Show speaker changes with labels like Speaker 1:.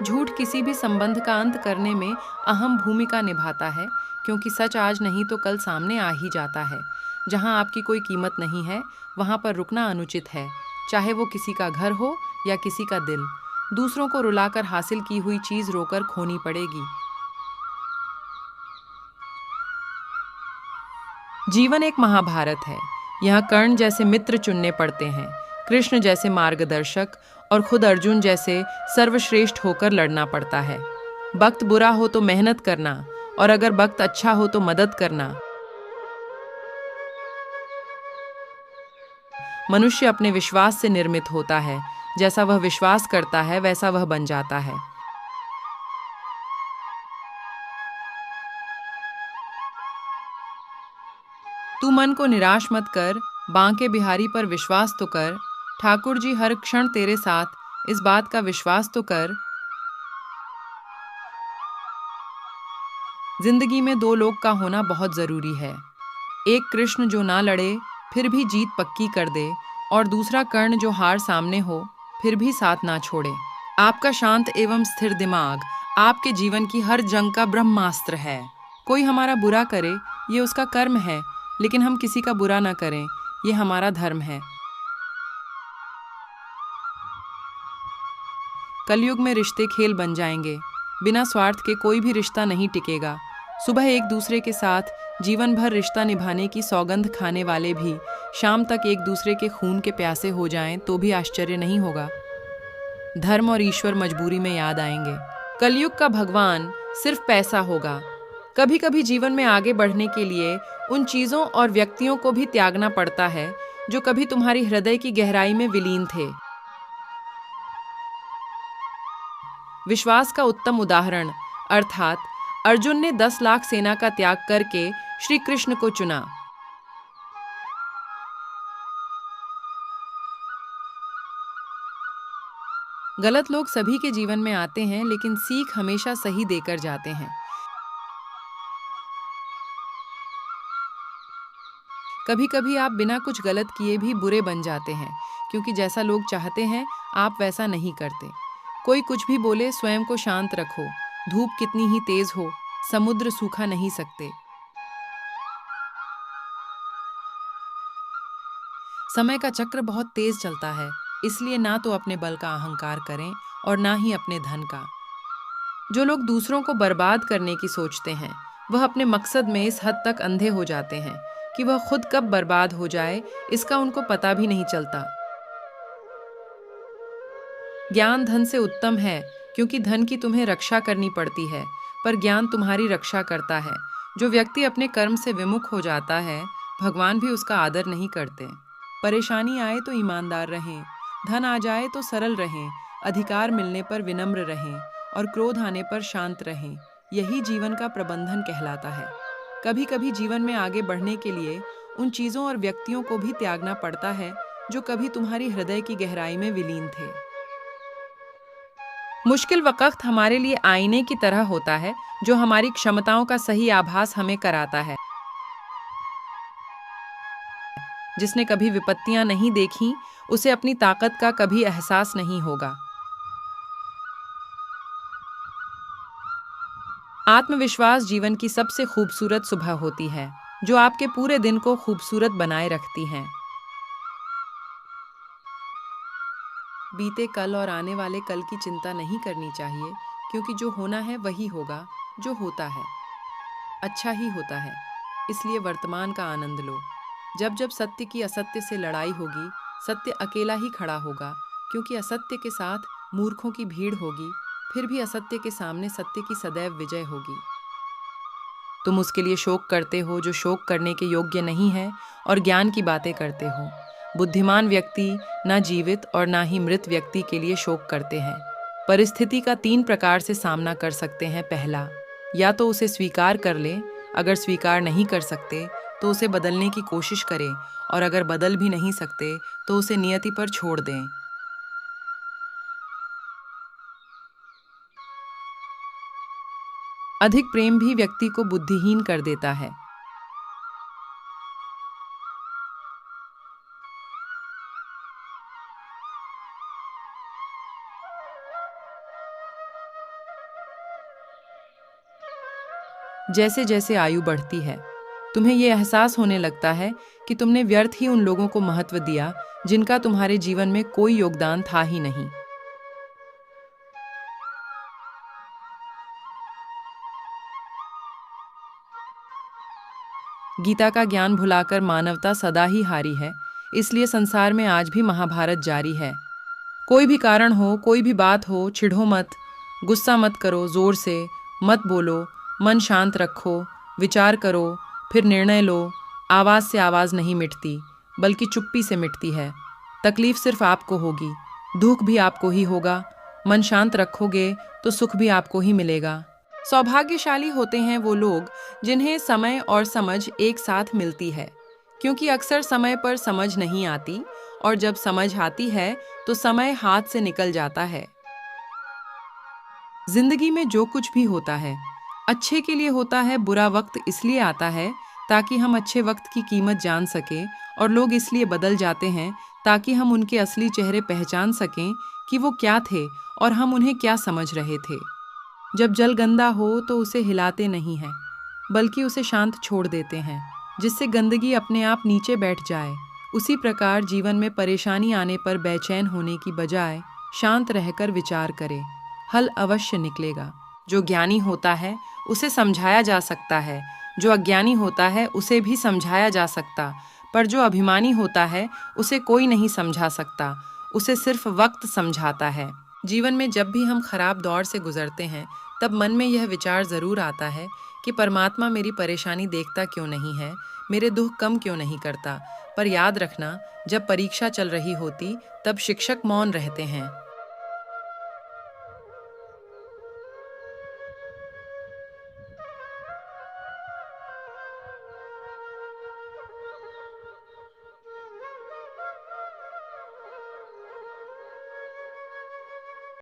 Speaker 1: झूठ किसी भी संबंध का अंत करने में अहम भूमिका निभाता है, क्योंकि सच आज नहीं तो कल सामने आ ही जाता है। जहां आपकी कोई कीमत नहीं है, वहां पर रुकना अनुचित है, चाहे वो किसी का घर हो या किसी का दिल। दूसरों को रुलाकर हासिल की हुई चीज रोकर खोनी पड़ेगी। जीवन एक महाभारत है। यहाँ कर्ण जैसे मित्र चुनने पड़ते हैं, कृष्ण जैसे मार्गदर्शक और खुद अर्जुन जैसे सर्वश्रेष्ठ होकर लड़ना पड़ता है। वक्त बुरा हो तो मेहनत करना, और अगर वक्त अच्छा हो तो मदद करना। मनुष्य अपने विश्वास से निर्मित होता है। जैसा वह विश्वास करता है वैसा वह बन जाता है। तू मन को निराश मत कर, बांके बिहारी पर विश्वास तो कर। ठाकुर जी हर क्षण तेरे साथ, इस बात का विश्वास तो कर। जिंदगी में दो लोग का होना बहुत जरूरी है। एक कृष्ण जो ना लड़े फिर भी जीत पक्की कर दे, और दूसरा कर्ण जो हार सामने हो फिर भी साथ ना छोड़े। आपका शांत एवं स्थिर दिमाग आपके जीवन की हर जंग का ब्रह्मास्त्र है। कोई हमारा बुरा करे ये उसका कर्म है, लेकिन हम किसी का बुरा ना करें ये हमारा धर्म है। कलयुग में रिश्ते खेल बन जाएंगे। बिना स्वार्थ के कोई भी रिश्ता नहीं टिकेगा। सुबह एक दूसरे के साथ जीवन भर रिश्ता निभाने की सौगंध खाने वाले भी शाम तक एक दूसरे के खून के प्यासे हो जाएं तो भी आश्चर्य नहीं होगा। धर्म और ईश्वर मजबूरी में याद आएंगे। कलयुग का भगवान सिर्फ पैसा होगा। कभी कभी जीवन में आगे बढ़ने के लिए उन चीजों और व्यक्तियों को भी त्यागना पड़ता है जो कभी तुम्हारी हृदय की गहराई में विलीन थे। विश्वास का उत्तम उदाहरण अर्थात अर्जुन ने 10 लाख सेना का त्याग करके श्री कृष्ण को चुना। गलत लोग सभी के जीवन में आते हैं, लेकिन सीख हमेशा सही देकर जाते हैं। कभी कभी आप बिना कुछ गलत किए भी बुरे बन जाते हैं, क्योंकि जैसा लोग चाहते हैं आप वैसा नहीं करते। कोई कुछ भी बोले, स्वयं को शांत रखो। धूप कितनी ही तेज हो, समुद्र सूखा नहीं सकते। समय का चक्र बहुत तेज चलता है, इसलिए ना तो अपने बल का अहंकार करें और ना ही अपने धन का। जो लोग दूसरों को बर्बाद करने की सोचते हैं, वह अपने मकसद में इस हद तक अंधे हो जाते हैं कि वह खुद कब बर्बाद हो जाए इसका उनको पता भी नहीं चलता। ज्ञान धन से उत्तम है, क्योंकि धन की तुम्हें रक्षा करनी पड़ती है, पर ज्ञान तुम्हारी रक्षा करता है। जो व्यक्ति अपने कर्म से विमुख हो जाता है, भगवान भी उसका आदर नहीं करते। परेशानी आए तो ईमानदार रहें, धन आ जाए तो सरल रहें, अधिकार मिलने पर विनम्र रहें और क्रोध आने पर शांत रहें। यही जीवन का प्रबंधन कहलाता है। कभी कभी जीवन में आगे बढ़ने के लिए उन चीज़ों और व्यक्तियों को भी त्यागना पड़ता है जो कभी तुम्हारी हृदय की गहराई में विलीन थे। मुश्किल वक्त हमारे लिए आईने की तरह होता है, जो हमारी क्षमताओं का सही आभास हमें कराता है। जिसने कभी विपत्तियां नहीं देखी, उसे अपनी ताकत का कभी एहसास नहीं होगा। आत्मविश्वास जीवन की सबसे खूबसूरत सुबह होती है, जो आपके पूरे दिन को खूबसूरत बनाए रखती है। बीते कल और आने वाले कल की चिंता नहीं करनी चाहिए, क्योंकि जो होना है वही होगा। जो होता है अच्छा ही होता है, इसलिए वर्तमान का आनंद लो। जब जब सत्य की असत्य से लड़ाई होगी, सत्य अकेला ही खड़ा होगा, क्योंकि असत्य के साथ मूर्खों की भीड़ होगी। फिर भी असत्य के सामने सत्य की सदैव विजय होगी। तुम उसके लिए शोक करते हो जो शोक करने के योग्य नहीं है, और ज्ञान की बातें करते हो। बुद्धिमान व्यक्ति ना जीवित और ना ही मृत व्यक्ति के लिए शोक करते हैं। परिस्थिति का 3 प्रकार से सामना कर सकते हैं। पहला, या तो उसे स्वीकार कर लें, अगर स्वीकार नहीं कर सकते तो उसे बदलने की कोशिश करें, और अगर बदल भी नहीं सकते तो उसे नियति पर छोड़ दें। अधिक प्रेम भी व्यक्ति को बुद्धिहीन कर देता है। जैसे जैसे आयु बढ़ती है, तुम्हें ये एहसास होने लगता है कि तुमने व्यर्थ ही उन लोगों को महत्व दिया जिनका तुम्हारे जीवन में कोई योगदान था ही नहीं। गीता का ज्ञान भुलाकर मानवता सदा ही हारी है, इसलिए संसार में आज भी महाभारत जारी है। कोई भी कारण हो, कोई भी बात हो, चिढ़ो मत, गुस्सा मत करो, जोर से मत बोलो, मन शांत रखो, विचार करो, फिर निर्णय लो। आवाज़ से आवाज़ नहीं मिटती, बल्कि चुप्पी से मिटती है। तकलीफ सिर्फ आपको होगी, दुख भी आपको ही होगा। मन शांत रखोगे तो सुख भी आपको ही मिलेगा। सौभाग्यशाली होते हैं वो लोग जिन्हें समय और समझ एक साथ मिलती है, क्योंकि अक्सर समय पर समझ नहीं आती, और जब समझ आती है तो समय हाथ से निकल जाता है। जिंदगी में जो कुछ भी होता है अच्छे के लिए होता है। बुरा वक्त इसलिए आता है ताकि हम अच्छे वक्त की कीमत जान सकें, और लोग इसलिए बदल जाते हैं ताकि हम उनके असली चेहरे पहचान सकें कि वो क्या थे और हम उन्हें क्या समझ रहे थे। जब जल गंदा हो तो उसे हिलाते नहीं हैं, बल्कि उसे शांत छोड़ देते हैं, जिससे गंदगी अपने आप नीचे बैठ जाए। उसी प्रकार जीवन में परेशानी आने पर बेचैन होने की बजाय शांत रहकर विचार करें, हल अवश्य निकलेगा। जो ज्ञानी होता है उसे समझाया जा सकता है, जो अज्ञानी होता है उसे भी समझाया जा सकता, पर जो अभिमानी होता है उसे कोई नहीं समझा सकता, उसे सिर्फ वक्त समझाता है। जीवन में जब भी हम खराब दौर से गुजरते हैं, तब मन में यह विचार ज़रूर आता है कि परमात्मा मेरी परेशानी देखता क्यों नहीं है, मेरे दुख कम क्यों नहीं करता। पर याद रखना, जब परीक्षा चल रही होती तब शिक्षक मौन रहते हैं,